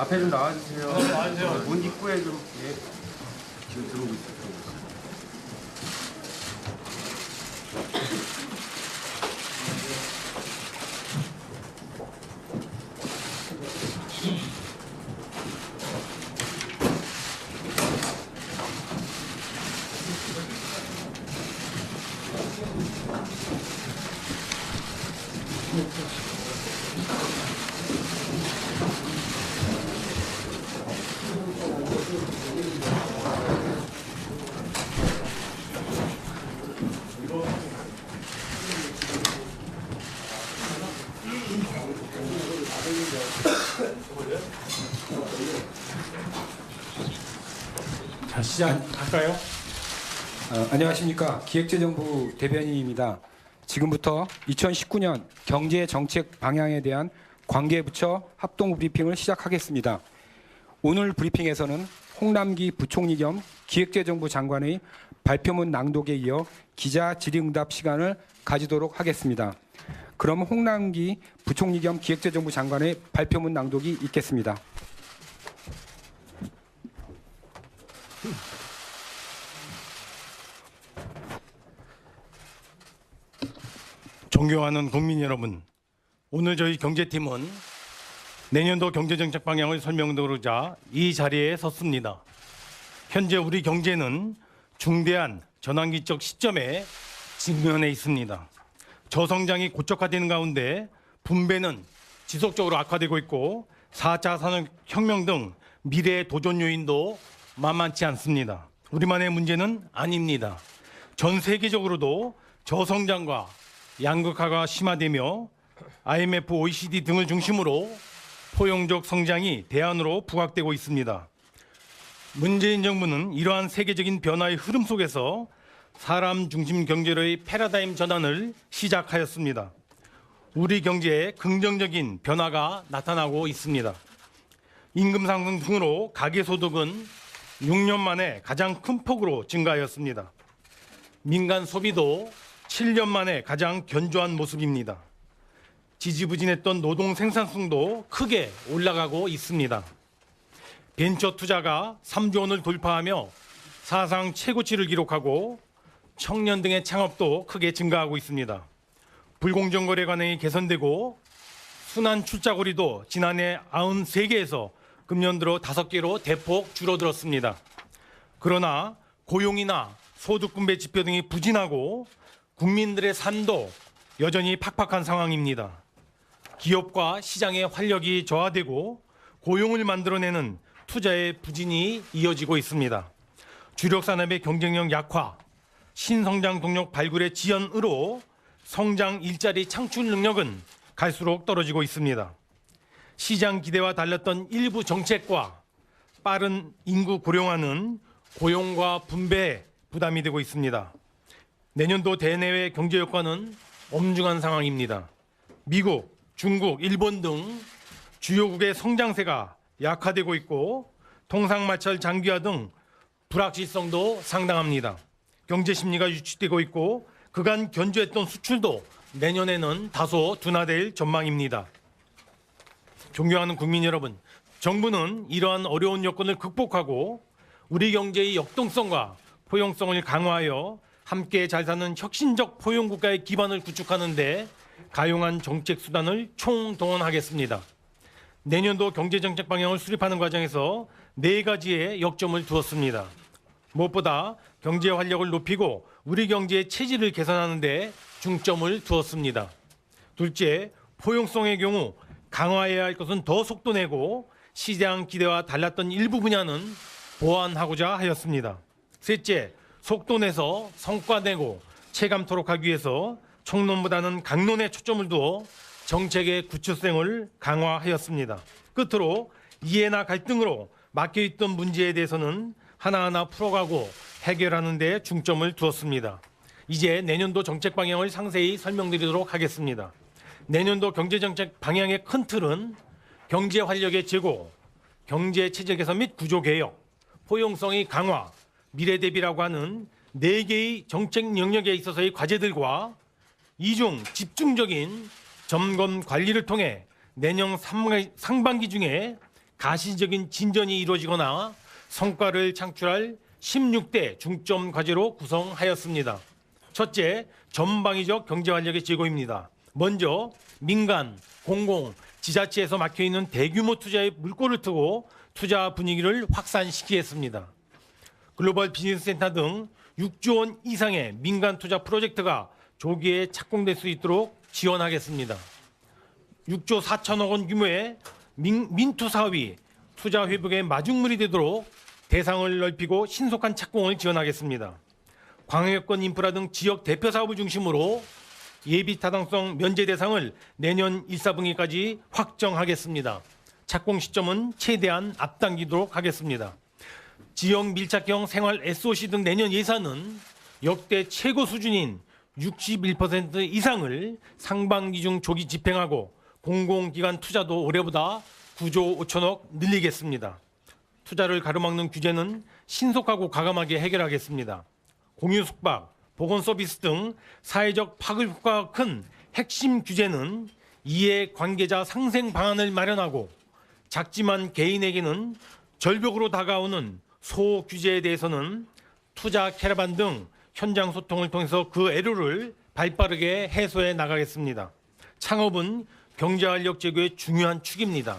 앞에 좀 나와주세요. 나와주세요. 문 입구에 좀. 예. 지금 들어오고 있어요. 자, 시작할까요? 안녕하십니까. 기획재정부 대변인입니다. 지금부터 2019년 경제정책 방향에 대한 관계부처 합동 브리핑을 시작하겠습니다. 오늘 브리핑에서는 홍남기 부총리 겸 기획재정부 장관의 발표문 낭독에 이어 기자 질의응답 시간을 가지도록 하겠습니다. 그럼 홍남기 부총리 겸 기획재정부 장관의 발표문 낭독이 있겠습니다. 존경하는 국민 여러분, 오늘 저희 경제팀은 내년도 경제정책 방향을 설명드리자 이 자리에 섰습니다. 현재 우리 경제는 중대한 전환기적 시점에 직면해 있습니다. 저성장이 고착화되는 가운데 분배는 지속적으로 악화되고 있고 4차 산업혁명 등 미래의 도전 요인도 만만치 않습니다. 우리만의 문제는 아닙니다. 전 세계적으로도 저성장과 양극화가 심화되며 IMF, OECD 등을 중심으로 포용적 성장이 대안으로 부각되고 있습니다. 문재인 정부는 이러한 세계적인 변화의 흐름 속에서 사람 중심 경제로의 패러다임 전환을 시작하였습니다. 우리 경제에 긍정적인 변화가 나타나고 있습니다. 임금 상승 등으로 가계소득은 6년 만에 가장 큰 폭으로 증가하였습니다. 민간 소비도 7년 만에 가장 견조한 모습입니다. 지지부진했던 노동 생산성도 크게 올라가고 있습니다. 벤처 투자가 3조 원을 돌파하며 사상 최고치를 기록하고 청년 등의 창업도 크게 증가하고 있습니다. 불공정 거래 관행이 개선되고 순환 출자거리도 지난해 93개에서 금년 들어 5개로 대폭 줄어들었습니다. 그러나 고용이나 소득 분배 지표 등이 부진하고 국민들의 삶도 여전히 팍팍한 상황입니다. 기업과 시장의 활력이 저하되고 고용을 만들어내는 투자의 부진이 이어지고 있습니다. 주력 산업의 경쟁력 약화, 신성장 동력 발굴의 지연으로 성장 일자리 창출 능력은 갈수록 떨어지고 있습니다. 시장 기대와 달랐던 일부 정책과 빠른 인구 고령화는 고용과 분배에 부담이 되고 있습니다. 내년도 대내외 경제 효과는 엄중한 상황입니다. 미국, 중국, 일본 등 주요국의 성장세가 약화되고 있고 통상마찰 장기화 등 불확실성도 상당합니다. 경제 심리가 유축되고 있고 그간 견조했던 수출도 내년에는 다소 둔화될 전망입니다. 존경하는 국민 여러분, 정부는 이러한 어려운 여건을 극복하고 우리 경제의 역동성과 포용성을 강화하여 함께 잘 사는 혁신적 포용국가의 기반을 구축하는 데 가용한 정책 수단을 총동원하겠습니다. 내년도 경제정책 방향을 수립하는 과정에서 4가지의 역점을 두었습니다. 무엇보다 경제 활력을 높이고 우리 경제의 체질을 개선하는 데 중점을 두었습니다. 둘째, 포용성의 경우 강화해야 할 것은 더 속도내고 시장 기대와 달랐던 일부 분야는 보완하고자 하였습니다. 셋째, 속도내서 성과내고 체감토록 하기 위해서 총론보다는 강론에 초점을 두어 정책의 구체성을 강화하였습니다. 끝으로 이해나 갈등으로 막혀있던 문제에 대해서는 하나하나 풀어가고 해결하는 데 중점을 두었습니다. 이제 내년도 정책 방향을 상세히 설명드리도록 하겠습니다. 내년도 경제정책 방향의 큰 틀은 경제 활력의 제고, 경제 체질 개선 및 구조 개혁, 포용성의 강화, 미래 대비라고 하는 4개의 정책 영역에 있어서의 과제들과 이중 집중적인 점검 관리를 통해 내년 상반기 중에 가시적인 진전이 이루어지거나 성과를 창출할 16대 중점 과제로 구성하였습니다. 첫째, 전방위적 경제활력의 제고입니다. 먼저 민간, 공공, 지자체에서 막혀있는 대규모 투자의 물꼬를 트고 투자 분위기를 확산시키겠습니다. 글로벌 비즈니스센터 등 6조 원 이상의 민간 투자 프로젝트가 조기에 착공될 수 있도록 지원하겠습니다. 6조 4천억 원 규모의 민투 사업이 투자 회복의 마중물이 되도록 대상을 넓히고 신속한 착공을 지원하겠습니다. 광역권 인프라 등 지역 대표 사업을 중심으로 예비 타당성 면제 대상을 내년 1, 4분기까지 확정하겠습니다. 착공 시점은 최대한 앞당기도록 하겠습니다. 지역 밀착형 생활 SOC 등 내년 예산은 역대 최고 수준인 61% 이상을 상반기 중 조기 집행하고 공공기관 투자도 올해보다 9조 5천억 늘리겠습니다. 투자를 가로막는 규제는 신속하고 과감하게 해결하겠습니다. 공유 숙박, 보건 서비스 등 사회적 파급 효과가 큰 핵심 규제는 이해 관계자 상생 방안을 마련하고 작지만 개인에게는 절벽으로 다가오는 소 규제에 대해서는 투자 캐러반 등 현장 소통을 통해서 그 애로를 발빠르게 해소해 나가겠습니다. 창업은 경제활력 제고의 중요한 축입니다.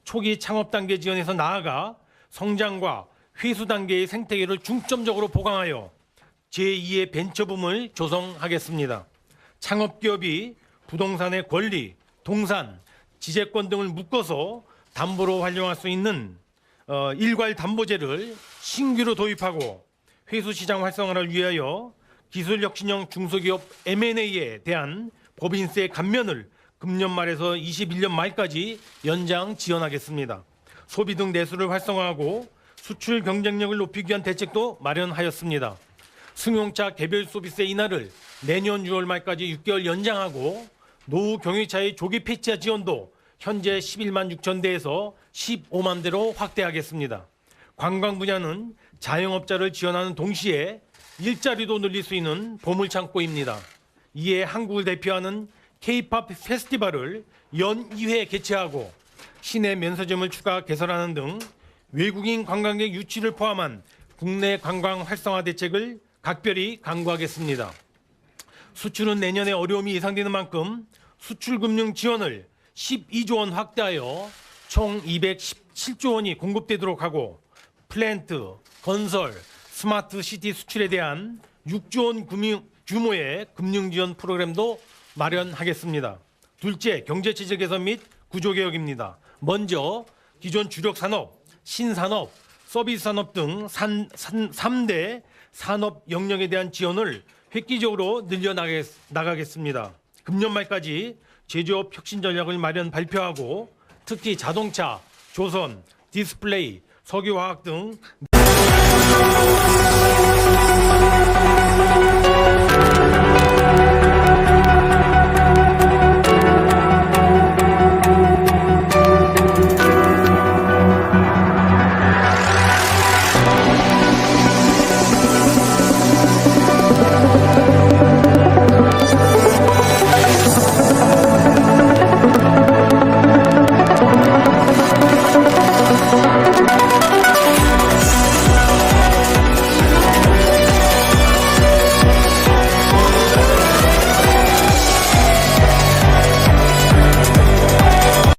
초기 창업 단계 지원에서 나아가 성장과 회수 단계의 생태계를 중점적으로 보강하여 제2의 벤처붐을 조성하겠습니다. 창업기업이 부동산의 권리, 동산, 지재권 등을 묶어서 담보로 활용할 수 있는 일괄담보제를 신규로 도입하고 회수시장 활성화를 위하여 기술혁신형 중소기업 M&A에 대한 법인세 감면을 금년 말에서 21년 말까지 연장 지원하겠습니다. 소비 등 내수를 활성화하고 수출 경쟁력을 높이기 위한 대책도 마련하였습니다. 승용차 개별 소비세 인하를 내년 6월 말까지 6개월 연장하고 노후 경유차의 조기 폐차 지원도 현재 11만 6천 대에서 15만 대로 확대하겠습니다. 관광 분야는 자영업자를 지원하는 동시에 일자리도 늘릴 수 있는 보물창고입니다. 이에 한국을 대표하는 K-팝 페스티벌을 연 2회 개최하고 시내 면세점을 추가 개설하는 등 외국인 관광객 유치를 포함한 국내 관광 활성화 대책을 각별히 강구하겠습니다. 수출은 내년에 어려움이 예상되는 만큼 수출금융 지원을 12조 원 확대하여 총 217조 원이 공급되도록 하고 플랜트, 건설, 스마트 시티 수출에 대한 6조 원 규모의 금융 지원 프로그램도 마련하겠습니다. 둘째, 경제체질 개선 및 구조개혁입니다. 먼저 기존 주력 산업, 신산업, 서비스 산업 등 3대 산업 영역에 대한 지원을 획기적으로 늘려나가겠습니다. 금년 말까지 제조업 혁신 전략을 발표하고 특히 자동차, 조선, 디스플레이, 석유화학 등